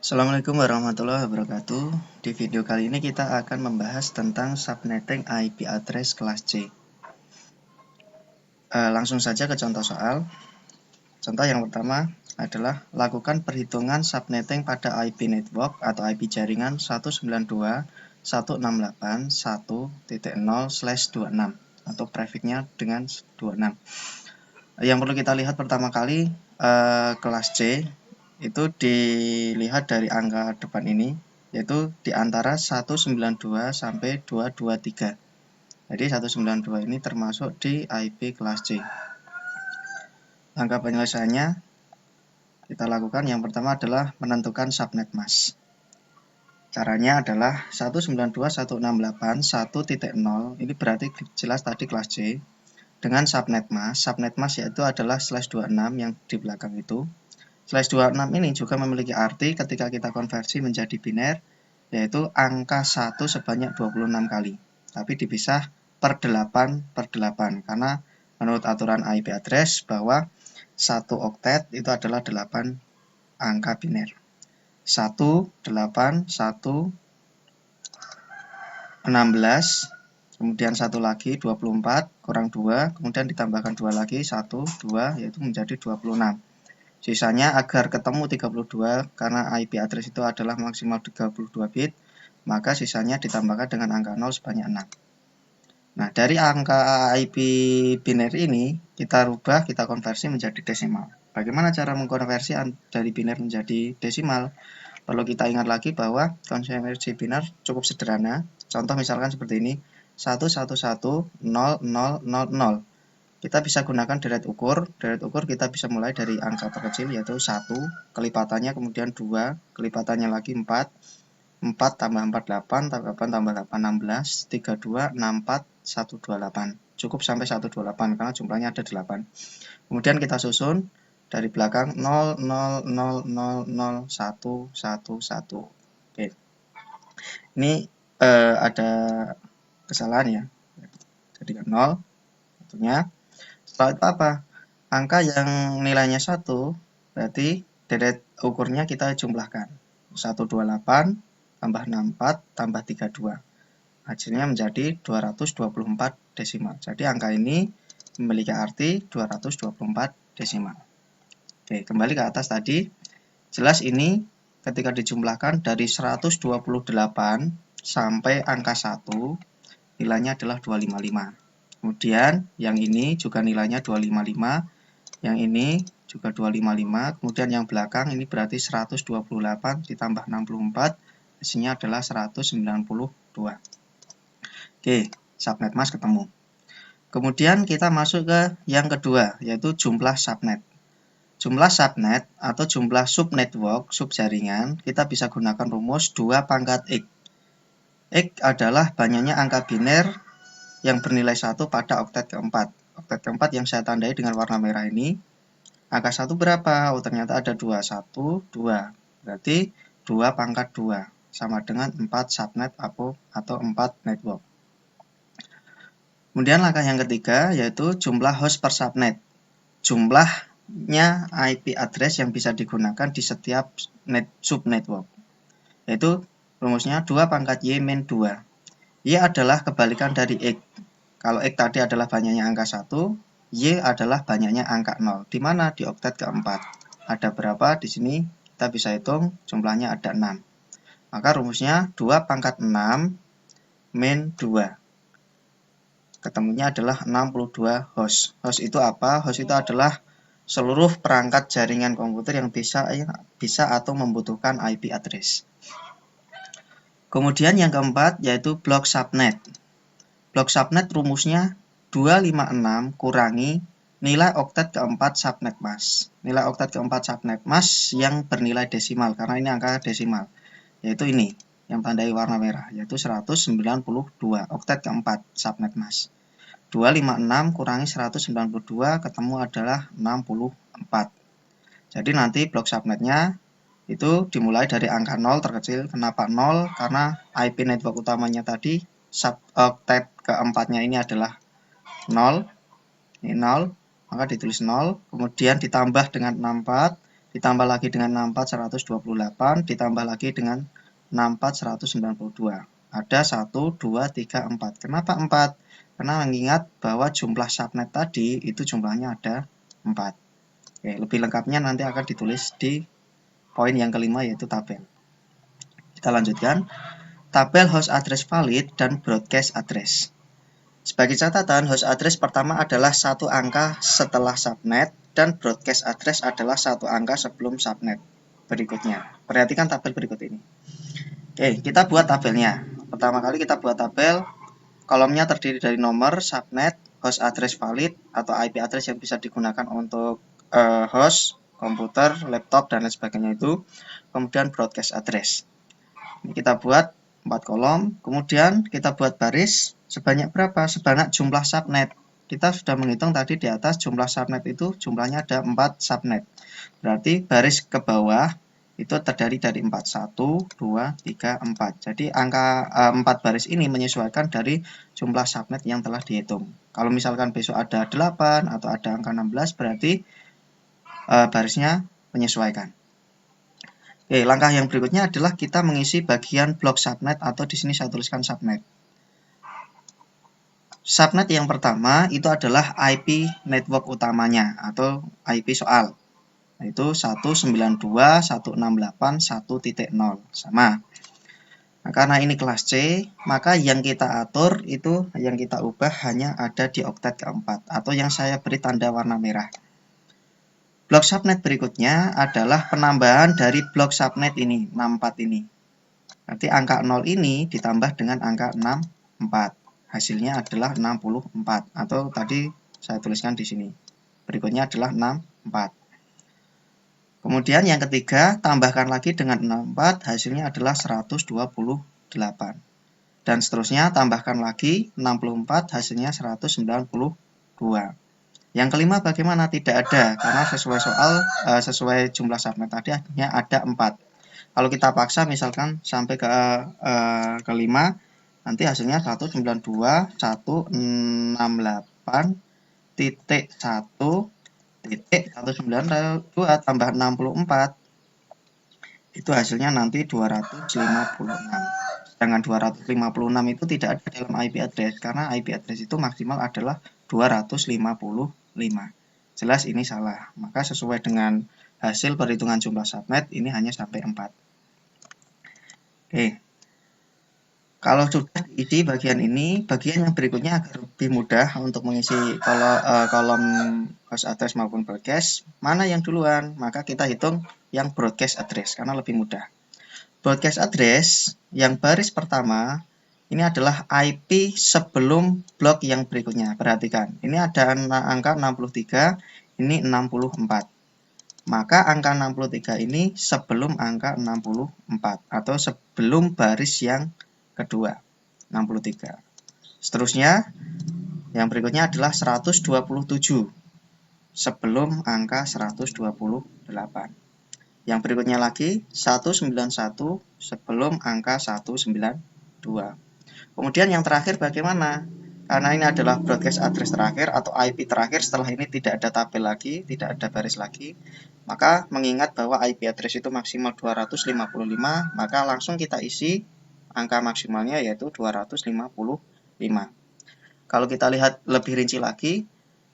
Assalamualaikum warahmatullahi wabarakatuh. Di video kali ini kita akan membahas tentang subnetting IP address kelas C. Langsung saja ke contoh soal. Contoh yang pertama adalah lakukan perhitungan subnetting pada IP network atau IP jaringan 192.168.1.0/26 atau prefixnya dengan 26. Yang perlu kita lihat pertama kali kelas C itu dilihat dari angka depan ini, yaitu di antara 192 sampai 223. Jadi 192 ini termasuk di IP kelas C. Langkah penyelesaiannya kita lakukan yang pertama adalah menentukan subnet mask. Caranya adalah 192.168.1.0 ini berarti jelas tadi kelas C dengan subnet mask. Subnet mask yaitu adalah /26 yang di belakang itu. /26 ini juga memiliki arti ketika kita konversi menjadi biner, yaitu angka 1 sebanyak 26 kali. Tapi dipisah per 8/8, karena menurut aturan IP address bahwa 1 oktet itu adalah 8 angka biner. 1, 8, 1, 16, kemudian 1 lagi 24, kurang 2, kemudian ditambahkan 2 lagi, 1, 2, yaitu menjadi 26. Sisanya agar ketemu 32, karena IP address itu adalah maksimal 32 bit, maka sisanya ditambahkan dengan angka 0 sebanyak 6. Nah, dari angka IP binary ini, kita rubah, kita konversi menjadi desimal. Bagaimana cara mengkonversi dari biner menjadi desimal? Perlu kita ingat lagi bahwa konversi biner cukup sederhana. Contoh misalkan seperti ini, 1110000. Kita bisa gunakan deret ukur. Deret ukur kita bisa mulai dari angka terkecil yaitu 1, kelipatannya kemudian 2, kelipatannya lagi 4, 4 tambah 4, 8, tambah 8 tambah 8, 16, 32, 64, 128. Cukup sampai 128 karena jumlahnya ada 8. Kemudian kita susun dari belakang 0, 0, 0, 0, 0, 1, 1, 1. Oke. Ini ada kesalahan ya. Jadi 0, satunya. Setelah itu apa? Angka yang nilainya 1, berarti deret ukurnya kita jumlahkan. 128 tambah 64 tambah 32. Hasilnya menjadi 224 desimal. Jadi angka ini memiliki arti 224 desimal. Oke, kembali ke atas tadi. Jelas ini ketika dijumlahkan dari 128 sampai angka 1, nilainya adalah 255. Kemudian yang ini juga nilainya 255, yang ini juga 255, kemudian yang belakang ini berarti 128 ditambah 64, hasilnya adalah 192. Oke, subnet mask ketemu. Kemudian kita masuk ke yang kedua, yaitu jumlah subnet. Jumlah subnet atau jumlah subnetwork, subjaringan, kita bisa gunakan rumus 2 pangkat X. X adalah banyaknya angka biner yang bernilai 1 pada oktet keempat. Oktet keempat yang saya tandai dengan warna merah ini. Angka 1 berapa? Oh, ternyata ada 2. 1, 2. Berarti 2 pangkat 2. Sama dengan 4 subnet atau 4 network. Kemudian langkah yang ketiga yaitu jumlah host per subnet. Jumlahnya IP address yang bisa digunakan di setiap subnetwork. Yaitu rumusnya 2 pangkat Y min 2. Y adalah kebalikan dari X. Kalau X tadi adalah banyaknya angka 1, Y adalah banyaknya angka 0. Di mana? Di oktet keempat. Ada berapa? Di sini kita bisa hitung, jumlahnya ada 6. Maka rumusnya 2 pangkat 6 min 2. Ketemunya adalah 62 host. Host itu apa? Host itu adalah seluruh perangkat jaringan komputer yang bisa atau membutuhkan IP address. Kemudian yang keempat yaitu blok subnet. Blok subnet rumusnya 256 kurangi nilai oktet keempat subnet mask. Nilai oktet keempat subnet mask yang bernilai desimal, karena ini angka desimal. Yaitu ini, yang tandai warna merah, yaitu 192. Oktet keempat subnet mask. 256 kurangi 192 ketemu adalah 64. Jadi nanti blok subnetnya itu dimulai dari angka 0 terkecil. Kenapa 0? Karena IP network utamanya tadi oktet keempatnya ini adalah 0. Ini 0, maka ditulis 0. Kemudian ditambah dengan 64, ditambah lagi dengan 64128, ditambah lagi dengan 64192. Ada 1, 2, 3, 4. Kenapa 4? Karena mengingat bahwa jumlah subnet tadi itu jumlahnya ada 4. Oke, lebih lengkapnya nanti akan ditulis di poin yang kelima, yaitu tabel. Kita lanjutkan. Tabel host address valid dan broadcast address. Sebagai catatan, host address pertama adalah satu angka setelah subnet dan broadcast address adalah satu angka sebelum subnet. Berikutnya, perhatikan tabel berikut ini. Oke, kita buat tabelnya. Pertama kali kita buat tabel, kolomnya terdiri dari nomor, subnet, host address valid atau IP address yang bisa digunakan untuk host, komputer, laptop, dan lain sebagainya itu. Kemudian broadcast address. Ini kita buat 4 kolom, kemudian kita buat baris sebanyak berapa? Sebanyak jumlah subnet. Kita sudah menghitung tadi di atas jumlah subnet itu jumlahnya ada 4 subnet. Berarti baris ke bawah itu terdiri dari 4, 1, 2, 3, 4. Jadi angka 4 baris ini menyesuaikan dari jumlah subnet yang telah dihitung. Kalau misalkan besok ada 8 atau ada angka 16, berarti barisnya menyesuaikan. Oke, langkah yang berikutnya adalah kita mengisi bagian blok subnet atau di sini saya tuliskan subnet. Subnet yang pertama itu adalah IP network utamanya atau IP soal. Yaitu 192.168.1.0 sama. Nah, karena ini kelas C, maka yang kita atur itu yang kita ubah hanya ada di oktet keempat atau yang saya beri tanda warna merah. Blok subnet berikutnya adalah penambahan dari blok subnet ini, 64 ini. Nanti angka 0 ini ditambah dengan angka 64. Hasilnya adalah 64 atau tadi saya tuliskan di sini. Berikutnya adalah 64. Kemudian yang ketiga, tambahkan lagi dengan 64, hasilnya adalah 128. Dan seterusnya tambahkan lagi 64, hasilnya 192. Yang kelima bagaimana? Tidak ada, karena sesuai soal, sesuai jumlah subnet tadi hanya ada 4. Kalau kita paksa misalkan sampai ke kelima, nanti hasilnya 192.168.1.192 tambah 64. Itu hasilnya nanti 256. Sedangkan 256 itu tidak ada dalam IP address, karena IP address itu maksimal adalah 255. Jelas ini salah, maka sesuai dengan hasil perhitungan jumlah subnet ini hanya sampai 4. Oke, kalau sudah diisi bagian ini, bagian yang berikutnya agar lebih mudah untuk mengisi kolom host address maupun broadcast. Mana yang duluan? Maka kita hitung yang broadcast address karena lebih mudah. Broadcast address yang baris pertama ini adalah IP sebelum blok yang berikutnya. Perhatikan, ini ada angka 63, ini 64. Maka angka 63 ini sebelum angka 64 atau sebelum baris yang kedua, 63. Seterusnya, yang berikutnya adalah 127 sebelum angka 128. Yang berikutnya lagi 191 sebelum angka 192. Kemudian yang terakhir bagaimana? Karena ini adalah broadcast address terakhir atau IP terakhir, setelah ini tidak ada tabel lagi, tidak ada baris lagi. Maka mengingat bahwa IP address itu maksimal 255, maka langsung kita isi angka maksimalnya yaitu 255. Kalau kita lihat lebih rinci lagi,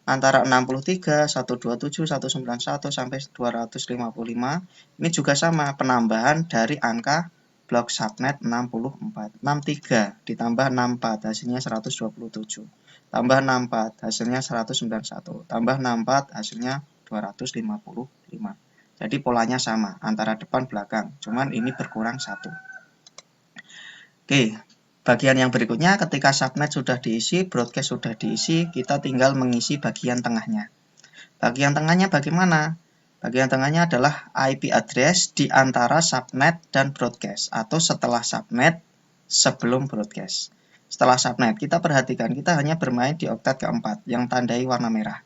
antara 63, 127, 191 sampai 255 ini juga sama penambahan dari angka blok subnet 64. 63 ditambah 64 hasilnya 127. Tambah 64 hasilnya 191. Tambah 64 hasilnya 255. Jadi polanya sama antara depan belakang, cuman ini berkurang 1. Oke, bagian yang berikutnya ketika subnet sudah diisi, broadcast sudah diisi, kita tinggal mengisi bagian tengahnya. Bagian tengahnya bagaimana? Bagian tengahnya adalah IP address di antara subnet dan broadcast atau setelah subnet sebelum broadcast. Setelah subnet, kita perhatikan kita hanya bermain di oktet keempat yang tandai warna merah.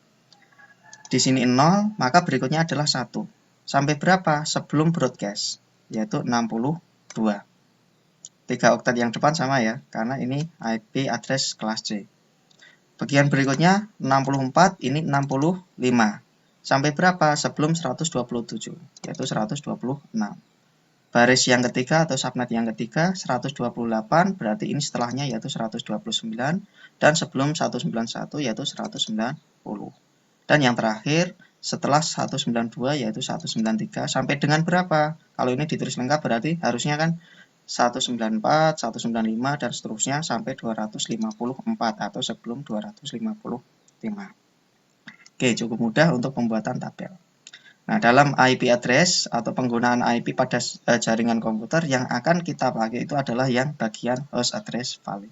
Di sini 0, maka berikutnya adalah 1. Sampai berapa? Sebelum broadcast, yaitu 62. 3 oktet yang depan sama ya, karena ini IP address kelas C. Bagian berikutnya 64, ini 65. sampai berapa? Sebelum 127, yaitu 126. Baris yang ketiga atau subnet yang ketiga 128, berarti ini setelahnya yaitu 129, dan sebelum 191 yaitu 190. Dan yang terakhir setelah 192 yaitu 193 sampai dengan berapa? Kalau ini ditulis lengkap berarti harusnya kan 194, 195 dan seterusnya sampai 254 atau sebelum 255. Oke, cukup mudah untuk pembuatan tabel. Nah, dalam IP address atau penggunaan IP pada jaringan komputer yang akan kita pakai itu adalah yang bagian host address valid.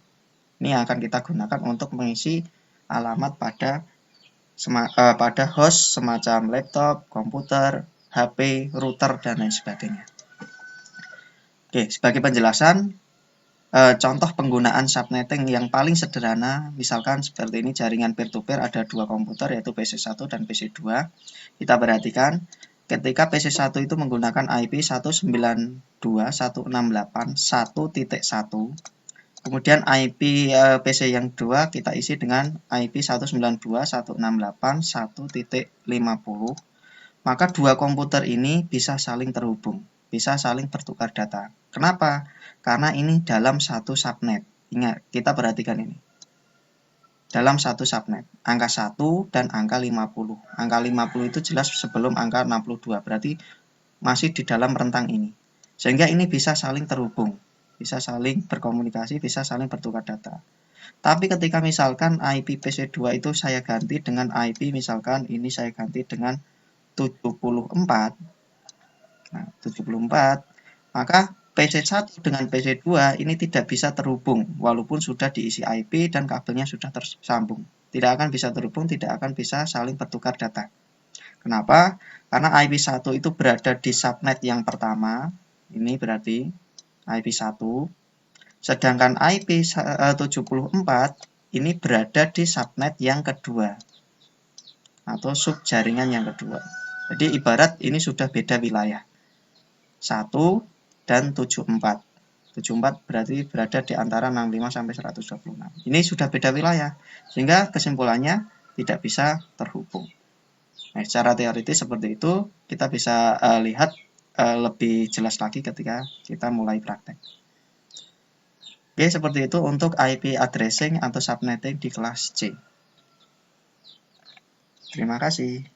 Ini yang akan kita gunakan untuk mengisi alamat pada host semacam laptop, komputer, HP, router, dan lain sebagainya. Oke, sebagai penjelasan, contoh penggunaan subnetting yang paling sederhana, misalkan seperti ini jaringan peer-to-peer ada dua komputer yaitu PC1 dan PC2. Kita perhatikan ketika PC1 itu menggunakan IP 192.168.1.1, kemudian IP PC yang kedua kita isi dengan IP 192.168.1.50, maka dua komputer ini bisa saling terhubung, bisa saling bertukar data. Kenapa? Karena ini dalam satu subnet. Ingat, kita perhatikan ini. Dalam satu subnet, angka 1 dan angka 50. Angka 50 itu jelas sebelum angka 62, berarti masih di dalam rentang ini. Sehingga ini bisa saling terhubung, bisa saling berkomunikasi, bisa saling bertukar data. Tapi ketika misalkan IP PC2 itu saya ganti dengan IP, misalkan ini saya ganti dengan 74. Nah, 74, maka PC1 dengan PC2 ini tidak bisa terhubung walaupun sudah diisi IP dan kabelnya sudah tersambung. Tidak akan bisa terhubung, tidak akan bisa saling bertukar data. Kenapa? Karena IP1 itu berada di subnet yang pertama, ini berarti IP1, sedangkan IP74 ini berada di subnet yang kedua atau sub jaringan yang kedua. Jadi ibarat ini sudah beda wilayah. 1 dan 74. 74 berarti berada di antara 65 sampai 126. Ini sudah beda wilayah, sehingga kesimpulannya tidak bisa terhubung. Nah, secara teoritis seperti itu, kita bisa lihat lebih jelas lagi ketika kita mulai praktek. Oke, seperti itu untuk IP addressing atau subnetting di kelas C. Terima kasih.